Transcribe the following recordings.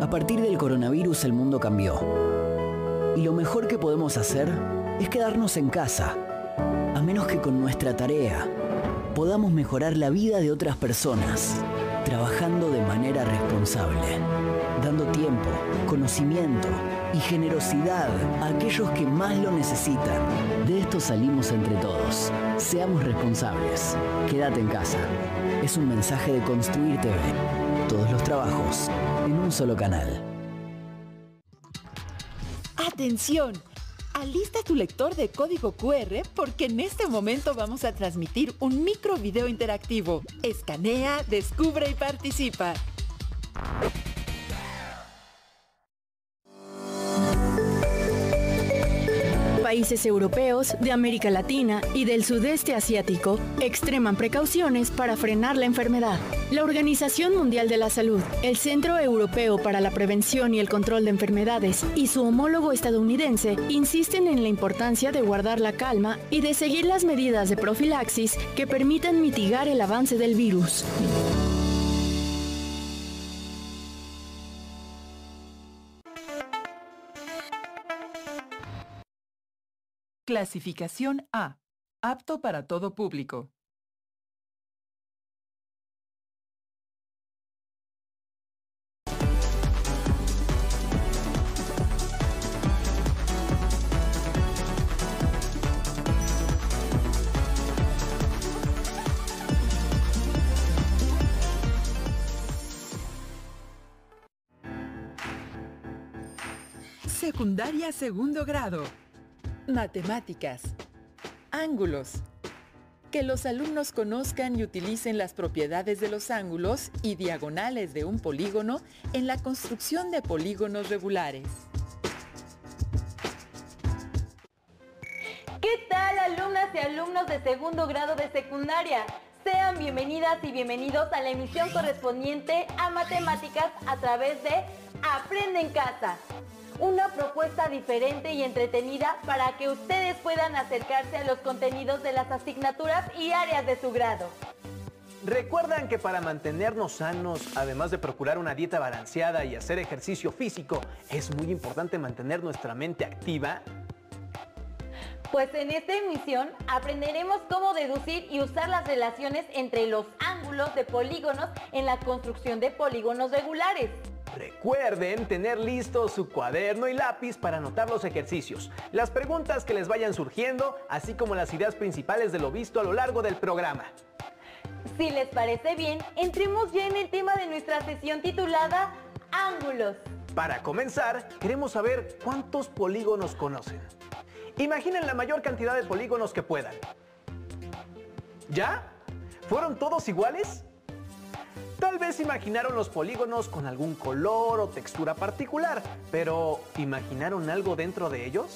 A partir del coronavirus el mundo cambió. Y lo mejor que podemos hacer es quedarnos en casa, a menos que con nuestra tarea podamos mejorar la vida de otras personas, trabajando de manera responsable, dando tiempo, conocimiento y generosidad a aquellos que más lo necesitan. De esto salimos entre todos. Seamos responsables. Quédate en casa. Es un mensaje de Construir TV. Todos los trabajos en un solo canal. ¡Atención! Alista tu lector de código QR porque en este momento vamos a transmitir un micro video interactivo. Escanea, descubre y participa. Países europeos, de América Latina y del sudeste asiático extreman precauciones para frenar la enfermedad. La Organización Mundial de la Salud, el Centro Europeo para la Prevención y el Control de Enfermedades y su homólogo estadounidense insisten en la importancia de guardar la calma y de seguir las medidas de profilaxis que permitan mitigar el avance del virus. Clasificación A. Apto para todo público. Secundaria segundo grado. Matemáticas. Ángulos. Que los alumnos conozcan y utilicen las propiedades de los ángulos y diagonales de un polígono en la construcción de polígonos regulares. ¿Qué tal, alumnas y alumnos de segundo grado de secundaria? Sean bienvenidas y bienvenidos a la emisión correspondiente a Matemáticas a través de Aprende en Casa. Una propuesta diferente y entretenida para que ustedes puedan acercarse a los contenidos de las asignaturas y áreas de su grado. ¿Recuerdan que para mantenernos sanos, además de procurar una dieta balanceada y hacer ejercicio físico, es muy importante mantener nuestra mente activa? Pues en esta emisión aprenderemos cómo deducir y usar las relaciones entre los ángulos de polígonos en la construcción de polígonos regulares. Recuerden tener listo su cuaderno y lápiz para anotar los ejercicios, las preguntas que les vayan surgiendo, así como las ideas principales de lo visto a lo largo del programa. Si les parece bien, entremos ya en el tema de nuestra sesión titulada Ángulos. Para comenzar, queremos saber cuántos polígonos conocen. Imaginen la mayor cantidad de polígonos que puedan. ¿Ya? ¿Fueron todos iguales? Tal vez imaginaron los polígonos con algún color o textura particular, pero ¿imaginaron algo dentro de ellos?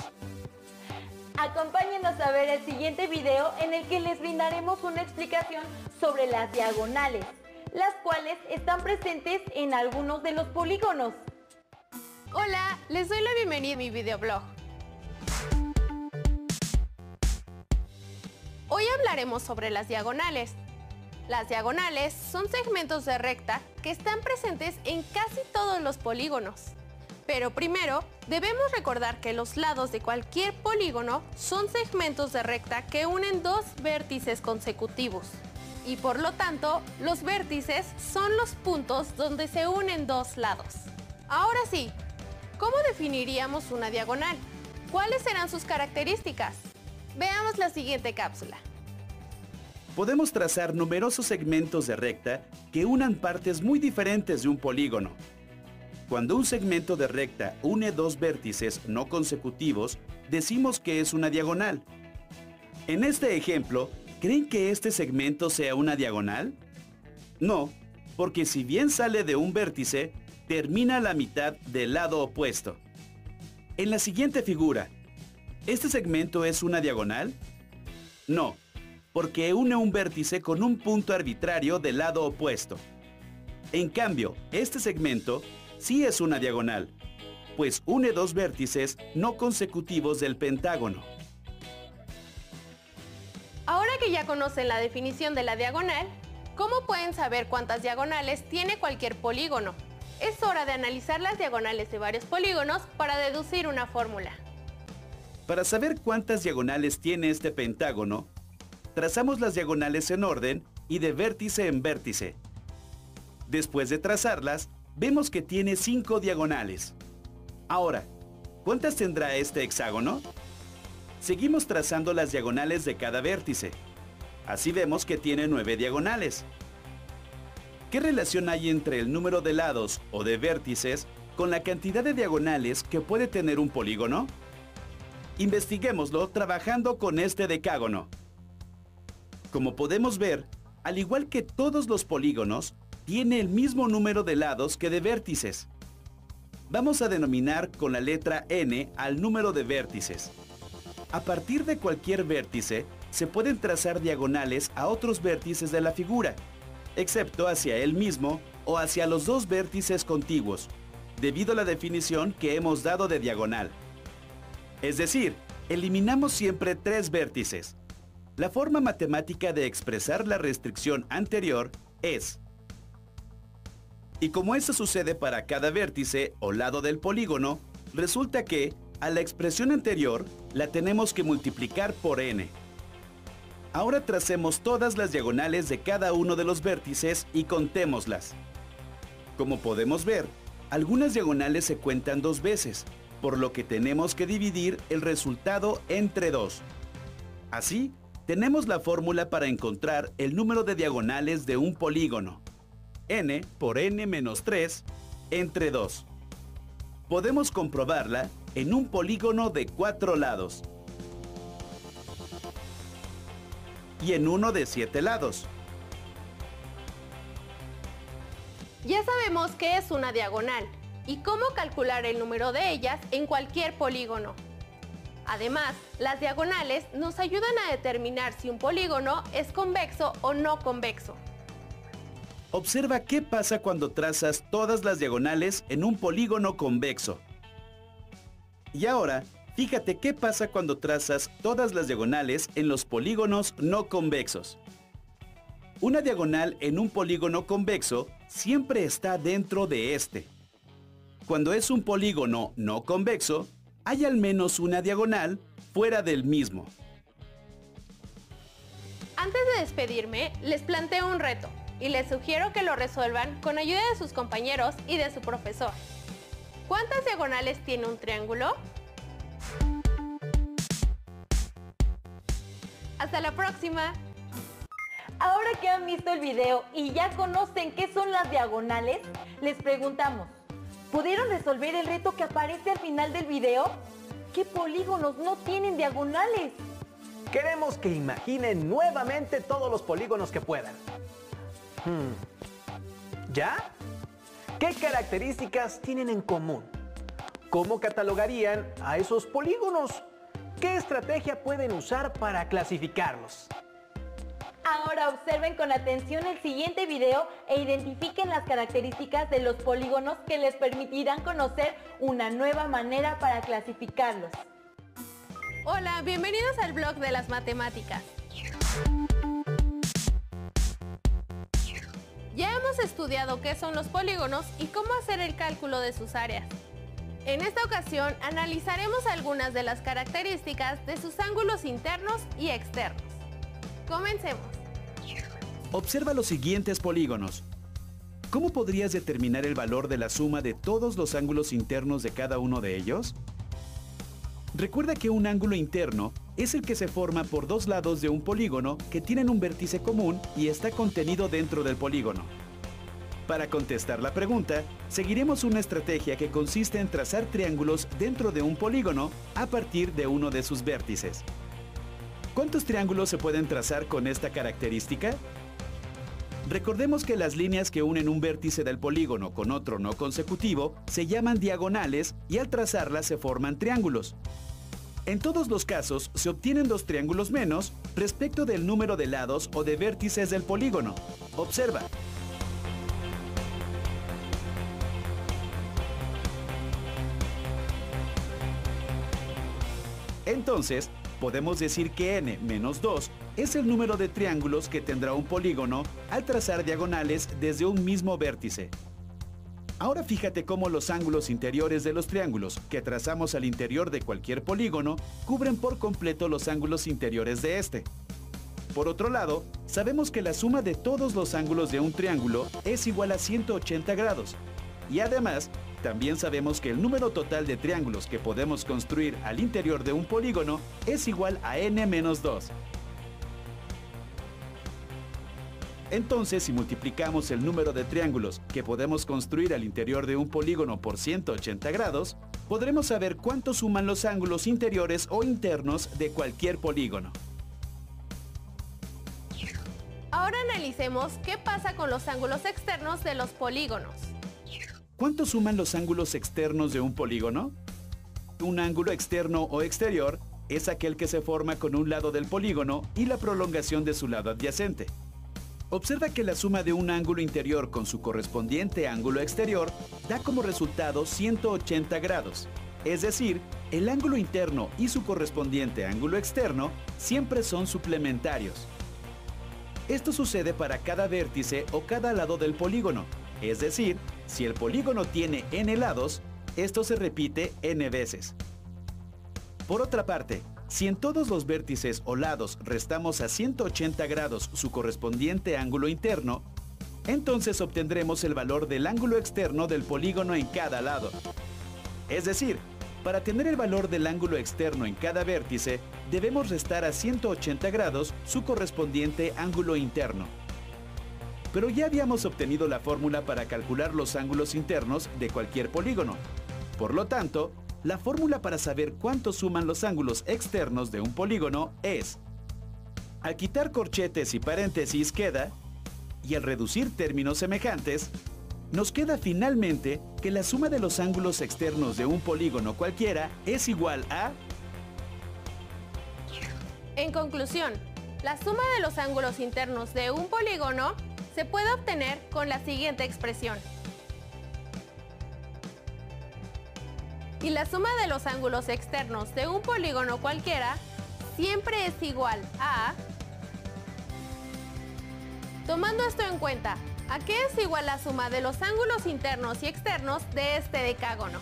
Acompáñenos a ver el siguiente video en el que les brindaremos una explicación sobre las diagonales, las cuales están presentes en algunos de los polígonos. Hola, les doy la bienvenida a mi videoblog. Hoy hablaremos sobre las diagonales. Las diagonales son segmentos de recta que están presentes en casi todos los polígonos. Pero primero, debemos recordar que los lados de cualquier polígono son segmentos de recta que unen dos vértices consecutivos. Y por lo tanto, los vértices son los puntos donde se unen dos lados. Ahora sí, ¿cómo definiríamos una diagonal? ¿Cuáles serán sus características? Veamos la siguiente cápsula. Podemos trazar numerosos segmentos de recta que unan partes muy diferentes de un polígono. Cuando un segmento de recta une dos vértices no consecutivos, decimos que es una diagonal. En este ejemplo, ¿creen que este segmento sea una diagonal? No, porque si bien sale de un vértice, termina a la mitad del lado opuesto. En la siguiente figura, ¿este segmento es una diagonal? No, porque une un vértice con un punto arbitrario del lado opuesto. En cambio, este segmento sí es una diagonal, pues une dos vértices no consecutivos del pentágono. Ahora que ya conocen la definición de la diagonal, ¿cómo pueden saber cuántas diagonales tiene cualquier polígono? es hora de analizar las diagonales de varios polígonos para deducir una fórmula. Para saber cuántas diagonales tiene este pentágono, trazamos las diagonales en orden y de vértice en vértice. Después de trazarlas, vemos que tiene 5 diagonales. Ahora, ¿cuántas tendrá este hexágono? Seguimos trazando las diagonales de cada vértice. Así vemos que tiene 9 diagonales. ¿Qué relación hay entre el número de lados o de vértices con la cantidad de diagonales que puede tener un polígono? Investiguémoslo trabajando con este decágono. Como podemos ver, al igual que todos los polígonos, tiene el mismo número de lados que de vértices. Vamos a denominar con la letra N al número de vértices. A partir de cualquier vértice, se pueden trazar diagonales a otros vértices de la figura, excepto hacia él mismo o hacia los dos vértices contiguos, debido a la definición que hemos dado de diagonal. Es decir, eliminamos siempre 3 vértices. La forma matemática de expresar la restricción anterior es: y como eso sucede para cada vértice o lado del polígono, resulta que a la expresión anterior la tenemos que multiplicar por n. Ahora tracemos todas las diagonales de cada uno de los vértices y contémoslas. Como podemos ver, algunas diagonales se cuentan 2 veces, por lo que tenemos que dividir el resultado entre 2. Así, tenemos la fórmula para encontrar el número de diagonales de un polígono: n por n menos 3 entre 2. Podemos comprobarla en un polígono de 4 lados y en uno de 7 lados. Ya sabemos qué es una diagonal y cómo calcular el número de ellas en cualquier polígono. Además, las diagonales nos ayudan a determinar si un polígono es convexo o no convexo. Observa qué pasa cuando trazas todas las diagonales en un polígono convexo. Y ahora, fíjate qué pasa cuando trazas todas las diagonales en los polígonos no convexos. Una diagonal en un polígono convexo siempre está dentro de este. Cuando es un polígono no convexo, hay al menos una diagonal fuera del mismo. Antes de despedirme, les planteo un reto y les sugiero que lo resuelvan con ayuda de sus compañeros y de su profesor. ¿Cuántas diagonales tiene un triángulo? ¡Hasta la próxima! Ahora que han visto el video y ya conocen qué son las diagonales, les preguntamos, ¿pudieron resolver el reto que aparece al final del video? ¿Qué polígonos no tienen diagonales? Queremos que imaginen nuevamente todos los polígonos que puedan. ¿Ya? ¿Qué características tienen en común? ¿Cómo catalogarían a esos polígonos? ¿Qué estrategia pueden usar para clasificarlos? Ahora observen con atención el siguiente video e identifiquen las características de los polígonos que les permitirán conocer una nueva manera para clasificarlos. Hola, bienvenidos al blog de las matemáticas. Ya hemos estudiado qué son los polígonos y cómo hacer el cálculo de sus áreas. En esta ocasión analizaremos algunas de las características de sus ángulos internos y externos. Comencemos. Observa los siguientes polígonos. ¿Cómo podrías determinar el valor de la suma de todos los ángulos internos de cada uno de ellos? Recuerda que un ángulo interno es el que se forma por 2 lados de un polígono que tienen un vértice común y está contenido dentro del polígono. Para contestar la pregunta, seguiremos una estrategia que consiste en trazar triángulos dentro de un polígono a partir de uno de sus vértices. ¿Cuántos triángulos se pueden trazar con esta característica? Recordemos que las líneas que unen un vértice del polígono con otro no consecutivo se llaman diagonales y al trazarlas se forman triángulos. En todos los casos se obtienen 2 triángulos menos respecto del número de lados o de vértices del polígono. Observa. Entonces, podemos decir que n menos 2 es el número de triángulos que tendrá un polígono al trazar diagonales desde un mismo vértice. Ahora fíjate cómo los ángulos interiores de los triángulos que trazamos al interior de cualquier polígono cubren por completo los ángulos interiores de este. Por otro lado, sabemos que la suma de todos los ángulos de un triángulo es igual a 180 grados. Y además, también sabemos que el número total de triángulos que podemos construir al interior de un polígono es igual a n-2. Entonces, si multiplicamos el número de triángulos que podemos construir al interior de un polígono por 180 grados, podremos saber cuánto suman los ángulos interiores o internos de cualquier polígono. Ahora analicemos qué pasa con los ángulos externos de los polígonos. ¿Cuánto suman los ángulos externos de un polígono? Un ángulo externo o exterior es aquel que se forma con un lado del polígono y la prolongación de su lado adyacente. Observa que la suma de un ángulo interior con su correspondiente ángulo exterior da como resultado 180 grados. Es decir, el ángulo interno y su correspondiente ángulo externo siempre son suplementarios. Esto sucede para cada vértice o cada lado del polígono. Es decir, si el polígono tiene n lados, esto se repite n veces. Por otra parte, si en todos los vértices o lados restamos a 180 grados su correspondiente ángulo interno, entonces obtendremos el valor del ángulo externo del polígono en cada lado. Es decir, para tener el valor del ángulo externo en cada vértice, debemos restar a 180 grados su correspondiente ángulo interno. Pero ya habíamos obtenido la fórmula para calcular los ángulos internos de cualquier polígono. Por lo tanto, la fórmula para saber cuánto suman los ángulos externos de un polígono es: al quitar corchetes y paréntesis queda, y al reducir términos semejantes, nos queda finalmente que la suma de los ángulos externos de un polígono cualquiera es igual a... En conclusión, la suma de los ángulos internos de un polígono se puede obtener con la siguiente expresión. Y la suma de los ángulos externos de un polígono cualquiera siempre es igual a... Tomando esto en cuenta, ¿a qué es igual la suma de los ángulos internos y externos de este decágono?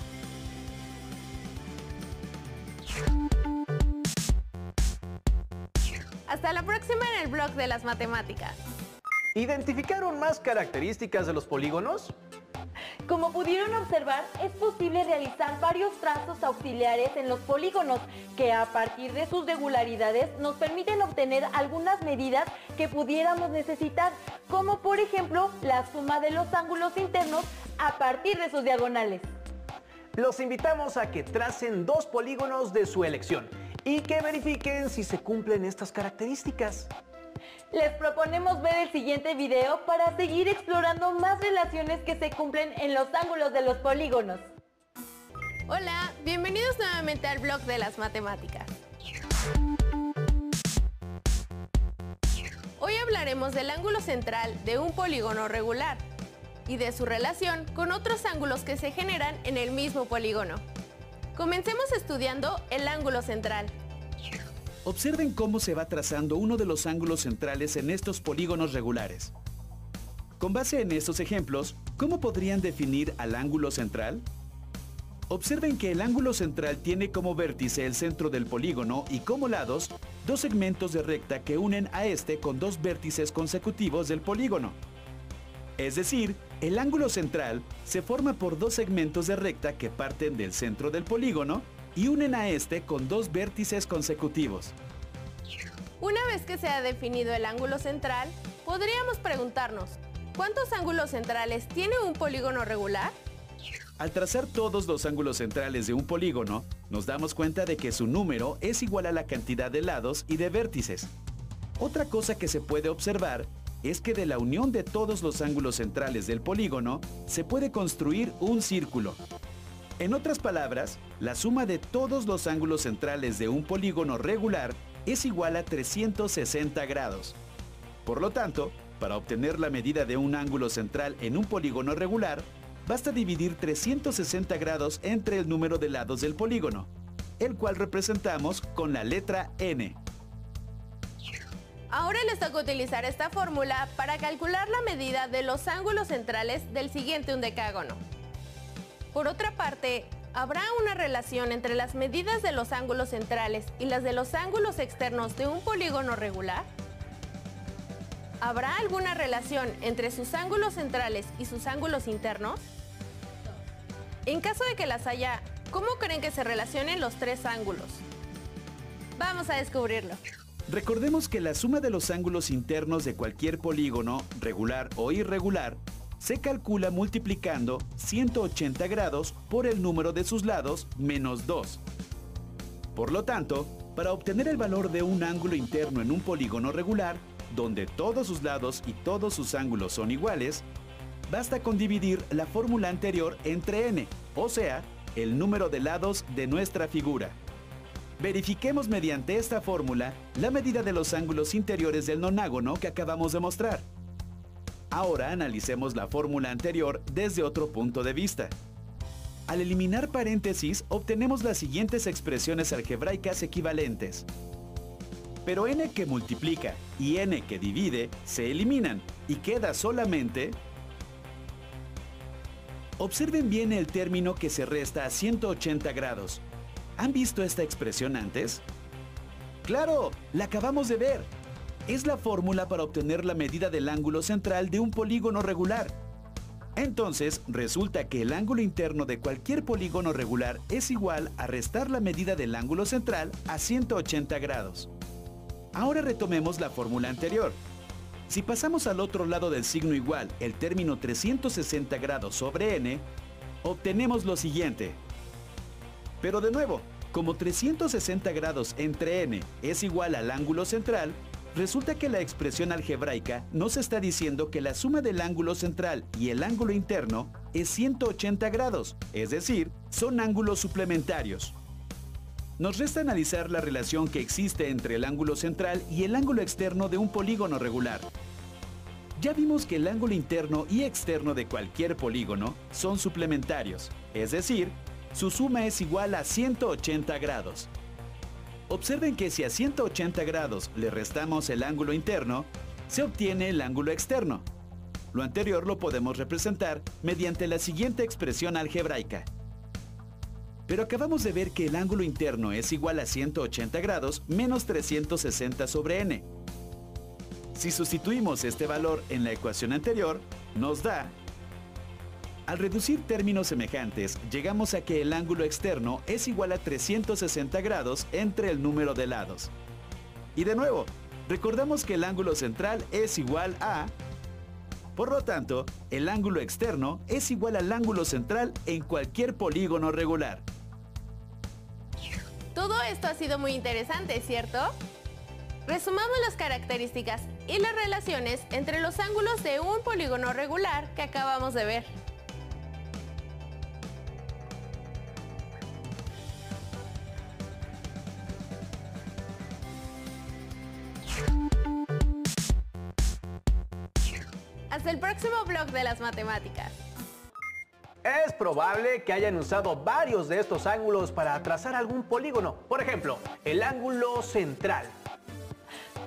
Hasta la próxima en el blog de las matemáticas. ¿Identificaron más características de los polígonos? Como pudieron observar, es posible realizar varios trazos auxiliares en los polígonos que a partir de sus regularidades nos permiten obtener algunas medidas que pudiéramos necesitar, como por ejemplo la suma de los ángulos internos a partir de sus diagonales. Los invitamos a que tracen dos polígonos de su elección y que verifiquen si se cumplen estas características. Les proponemos ver el siguiente video para seguir explorando más relaciones que se cumplen en los ángulos de los polígonos. Hola, bienvenidos nuevamente al blog de las matemáticas. Hoy hablaremos del ángulo central de un polígono regular y de su relación con otros ángulos que se generan en el mismo polígono. Comencemos estudiando el ángulo central. Observen cómo se va trazando uno de los ángulos centrales en estos polígonos regulares. Con base en estos ejemplos, ¿cómo podrían definir al ángulo central? Observen que el ángulo central tiene como vértice el centro del polígono y como lados, dos segmentos de recta que unen a este con dos vértices consecutivos del polígono. Es decir, el ángulo central se forma por dos segmentos de recta que parten del centro del polígono y unen a este con dos vértices consecutivos. Una vez que se ha definido el ángulo central, podríamos preguntarnos, ¿cuántos ángulos centrales tiene un polígono regular? Al trazar todos los ángulos centrales de un polígono, nos damos cuenta de que su número es igual a la cantidad de lados y de vértices. Otra cosa que se puede observar es que de la unión de todos los ángulos centrales del polígono se puede construir un círculo. En otras palabras, la suma de todos los ángulos centrales de un polígono regular es igual a 360 grados. Por lo tanto, para obtener la medida de un ángulo central en un polígono regular, basta dividir 360 grados entre el número de lados del polígono, el cual representamos con la letra n. Ahora les toca utilizar esta fórmula para calcular la medida de los ángulos centrales del siguiente undecágono. Por otra parte, ¿habrá una relación entre las medidas de los ángulos centrales y las de los ángulos externos de un polígono regular? ¿Habrá alguna relación entre sus ángulos centrales y sus ángulos internos? En caso de que las haya, ¿cómo creen que se relacionen los tres ángulos? Vamos a descubrirlo. Recordemos que la suma de los ángulos internos de cualquier polígono, regular o irregular, se calcula multiplicando 180 grados por el número de sus lados menos 2. Por lo tanto, para obtener el valor de un ángulo interno en un polígono regular, donde todos sus lados y todos sus ángulos son iguales, basta con dividir la fórmula anterior entre n, o sea, el número de lados de nuestra figura. Verifiquemos mediante esta fórmula la medida de los ángulos interiores del nonágono que acabamos de mostrar. Ahora analicemos la fórmula anterior desde otro punto de vista. Al eliminar paréntesis, obtenemos las siguientes expresiones algebraicas equivalentes. Pero n que multiplica y n que divide se eliminan y queda solamente... Observen bien el término que se resta a 180 grados. ¿Han visto esta expresión antes? ¡Claro! ¡La acabamos de ver! Es la fórmula para obtener la medida del ángulo central de un polígono regular. Entonces, resulta que el ángulo interno de cualquier polígono regular es igual a restar la medida del ángulo central a 180 grados. Ahora retomemos la fórmula anterior. Si pasamos al otro lado del signo igual el término 360 grados sobre n, obtenemos lo siguiente. Pero de nuevo, como 360 grados entre n es igual al ángulo central, resulta que la expresión algebraica nos está diciendo que la suma del ángulo central y el ángulo interno es 180 grados, es decir, son ángulos suplementarios. Nos resta analizar la relación que existe entre el ángulo central y el ángulo externo de un polígono regular. Ya vimos que el ángulo interno y externo de cualquier polígono son suplementarios, es decir, su suma es igual a 180 grados. Observen que si a 180 grados le restamos el ángulo interno, se obtiene el ángulo externo. Lo anterior lo podemos representar mediante la siguiente expresión algebraica. Pero acabamos de ver que el ángulo interno es igual a 180 grados menos 360 sobre n. Si sustituimos este valor en la ecuación anterior, nos da... Al reducir términos semejantes, llegamos a que el ángulo externo es igual a 360 grados entre el número de lados. Y de nuevo, recordamos que el ángulo central es igual a... Por lo tanto, el ángulo externo es igual al ángulo central en cualquier polígono regular. Todo esto ha sido muy interesante, ¿cierto? Resumamos las características y las relaciones entre los ángulos de un polígono regular que acabamos de ver. Hasta el próximo blog de las matemáticas. Es probable que hayan usado varios de estos ángulos para trazar algún polígono. Por ejemplo, el ángulo central.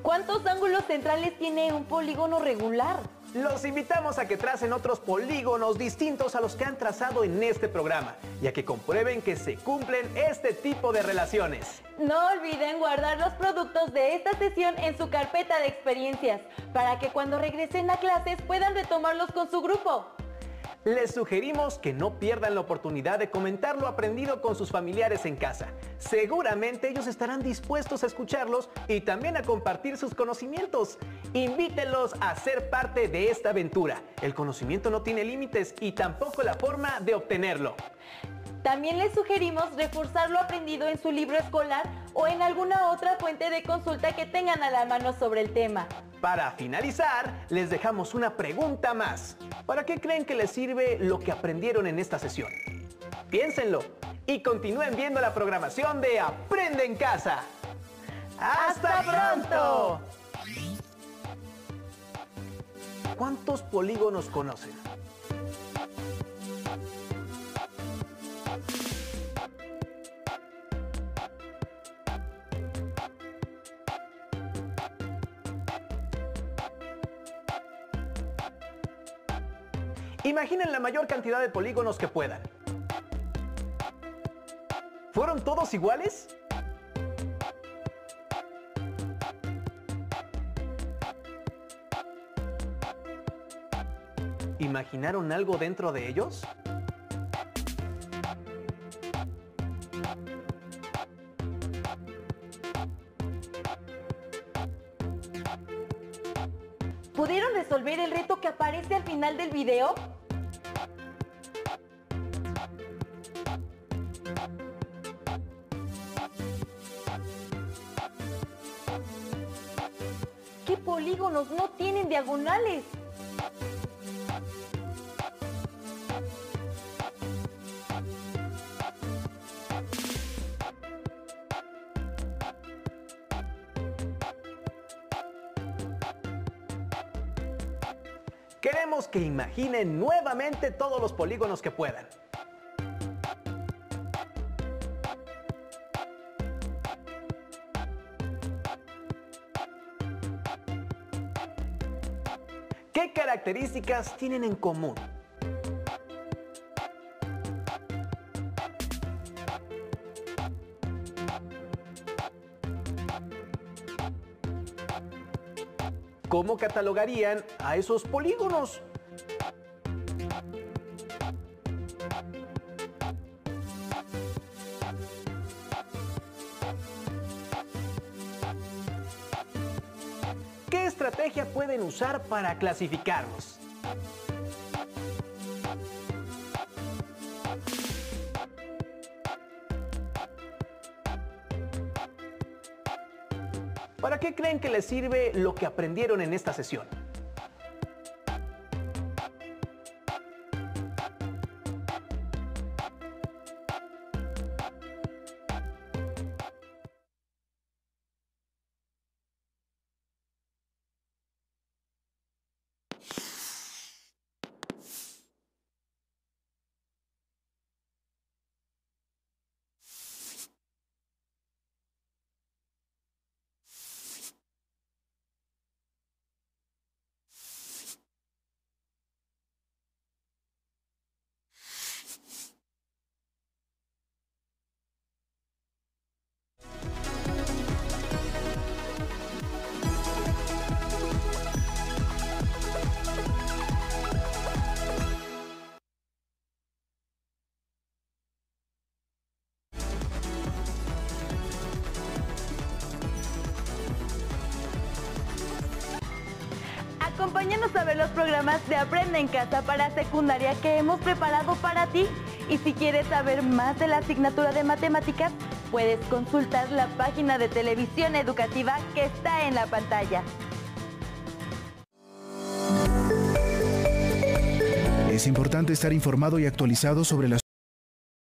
¿Cuántos ángulos centrales tiene un polígono regular? Los invitamos a que tracen otros polígonos distintos a los que han trazado en este programa y a que comprueben que se cumplen este tipo de relaciones. No olviden guardar los productos de esta sesión en su carpeta de experiencias para que cuando regresen a clases puedan retomarlos con su grupo. Les sugerimos que no pierdan la oportunidad de comentar lo aprendido con sus familiares en casa. Seguramente ellos estarán dispuestos a escucharlos y también a compartir sus conocimientos. Invítenlos a ser parte de esta aventura. El conocimiento no tiene límites y tampoco la forma de obtenerlo. También les sugerimos reforzar lo aprendido en su libro escolar o en alguna otra fuente de consulta que tengan a la mano sobre el tema. Para finalizar, les dejamos una pregunta más. ¿Para qué creen que les sirve lo que aprendieron en esta sesión? Piénsenlo y continúen viendo la programación de Aprende en Casa. ¡Hasta pronto! ¿Cuántos polígonos conocen? Imaginen la mayor cantidad de polígonos que puedan. ¿Fueron todos iguales? ¿Imaginaron algo dentro de ellos? ¿Pudieron resolver el reto que aparece al final del video? ¿Qué polígonos no tienen diagonales? Queremos que imaginen nuevamente todos los polígonos que puedan. ¿Qué características tienen en común? ¿Cómo catalogarían a esos polígonos? ¿Qué estrategia pueden usar para clasificarlos? ¿Para qué creen que les sirve lo que aprendieron en esta sesión? Acompáñanos a ver los programas de Aprende en Casa para secundaria que hemos preparado para ti. Y si quieres saber más de la asignatura de matemáticas, puedes consultar la página de televisión educativa que está en la pantalla. Es importante estar informado y actualizado sobre las